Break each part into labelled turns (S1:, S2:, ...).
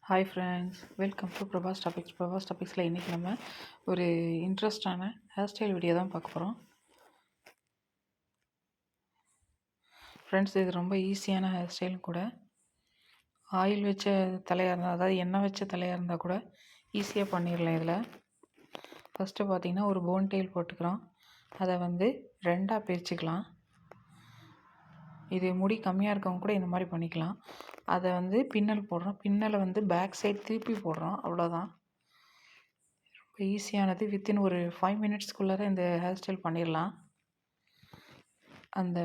S1: Hi friends, welcome to Prabhas topics. Prabhas டாபிக்ஸில் இன்றைக்கி நம்ம ஒரு இன்ட்ரெஸ்டான ஹேர் ஸ்டைல் வீடியோ தான் பார்க்க போகிறோம். ஃப்ரெண்ட்ஸ், இது ரொம்ப ஈஸியான ஹேர் ஸ்டைலும் கூட. ஆயில் வச்ச தலையாக இருந்தால், அதாவது எண்ணெய் வச்ச தலையாக இருந்தால் கூட ஈஸியாக பண்ணிடலாம். இதில் ஃபஸ்ட்டு பார்த்திங்கன்னா ஒரு போன் டெயில் போட்டுக்கிறோம். அதை ரெண்டாக பிரிச்சுக்கலாம். இது முடி கம்மியாக இருக்கவங்க கூட இந்த மாதிரி பண்ணிக்கலாம். அதை பின்னல் போடுறோம். பின்னலை பேக் சைட் திருப்பி போடுறோம். அவ்வளோதான். ரொம்ப ஈஸியானது. வித்தின் ஒரு 5 மினிட்ஸ்க்குள்ளார இந்த ஹேர் ஸ்டைல் பண்ணிடலாம். அந்த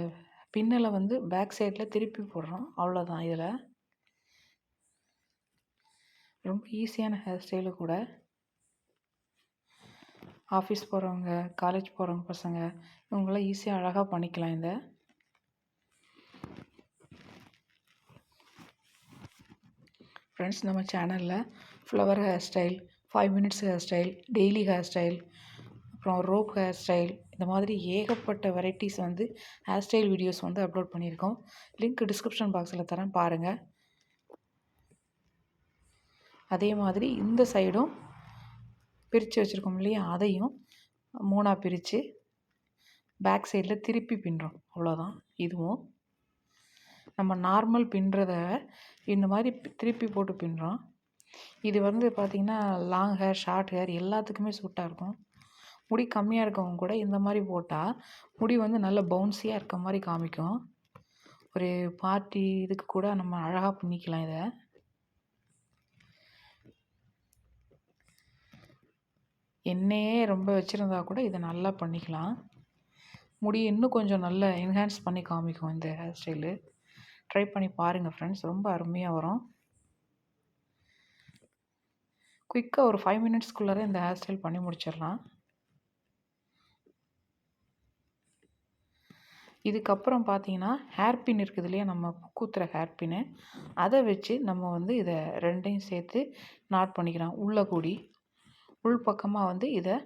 S1: பின்னலை பேக் சைடில் திருப்பி போடுறோம். அவ்வளோதான். இதில் ரொம்ப ஈஸியான ஹேர் ஸ்டைலு கூட. ஆஃபீஸ் போகிறவங்க, காலேஜ் போகிறவங்க பசங்க இவங்களாம் ஈஸியாக அழகாக பண்ணிக்கலாம். இந்த ஃப்ரெண்ட்ஸ், நம்ம சேனலில் flower hair style, 5 minutes hair style, daily hair style, அப்புறம் ரோப் ஹேர் ஸ்டைல், இந்த மாதிரி ஏகப்பட்ட varieties hair style videos upload பண்ணியிருக்கோம். லிங்க் டிஸ்கிரிப்ஷன் பாக்ஸில் தரேன், பாருங்கள். அதே மாதிரி இந்த சைடும் பிரித்து வச்சுருக்கோம் இல்லையா, அதையும் 3ஆக பிரித்து பேக் சைடில் திருப்பி பின்னுறோம். அவ்வளோதான். இதுவும் நம்ம நார்மல் பின்னுறத இந்த மாதிரி திருப்பி போட்டு பின்னுறோம். இது பார்த்திங்கன்னா லாங் ஹேர், ஷார்ட் ஹேர் எல்லாத்துக்குமே சூட்டாக இருக்கும். முடி கம்மியாக இருக்கவங்க கூட இந்த மாதிரி போட்டால் முடி நல்ல பவுன்ஸியாக இருக்க மாதிரி காமிக்கும். ஒரு பார்ட்டி இதுக்கு கூட நம்ம அழகாக பின்னிக்கலாம். இதை எண்ணெயே ரொம்ப வச்சுருந்தா கூட இதை நல்லா பண்ணிக்கலாம். முடி இன்னும் கொஞ்சம் நல்லா என்ஹான்ஸ் பண்ணி காமிக்கும் இந்த ஹேர் ஸ்டைலு. ட்ரை பண்ணி பாருங்கள் ஃப்ரெண்ட்ஸ், ரொம்ப அருமையாக வரும். குயிக்காக ஒரு 5 மினிட்ஸ்க்குள்ளார இந்த ஹேர் ஸ்டைல் பண்ணி முடிச்சிடலாம். இதுக்கப்புறம் பார்த்தீங்கன்னா ஹேர் பின் இருக்குது இல்லையா, நம்ம கூத்துற ஹேர் பின்னு, அதை வச்சு நம்ம இதை ரெண்டையும் சேர்த்து நாட் பண்ணிக்கலாம். உள்ளே கூடி உள் பக்கமாக இதை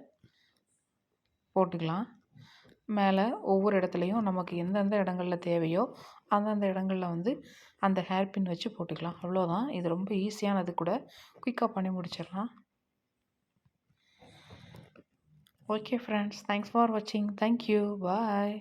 S1: போட்டுக்கலாம். மேலே ஒவ்வொரு இடத்துலையும் நமக்கு எந்தெந்த இடங்களில் தேவையோ அந்தந்த இடங்களில் அந்த ஹேர் பின் வச்சு போட்டுக்கலாம். அவ்வளோதான். இது ரொம்ப ஈஸியானது கூட. குயிக்காக பண்ணி முடிச்சிடலாம். ஓகே ஃப்ரெண்ட்ஸ், தேங்க்ஸ் ஃபார் வாட்சிங். தேங்க்யூ. பாய்.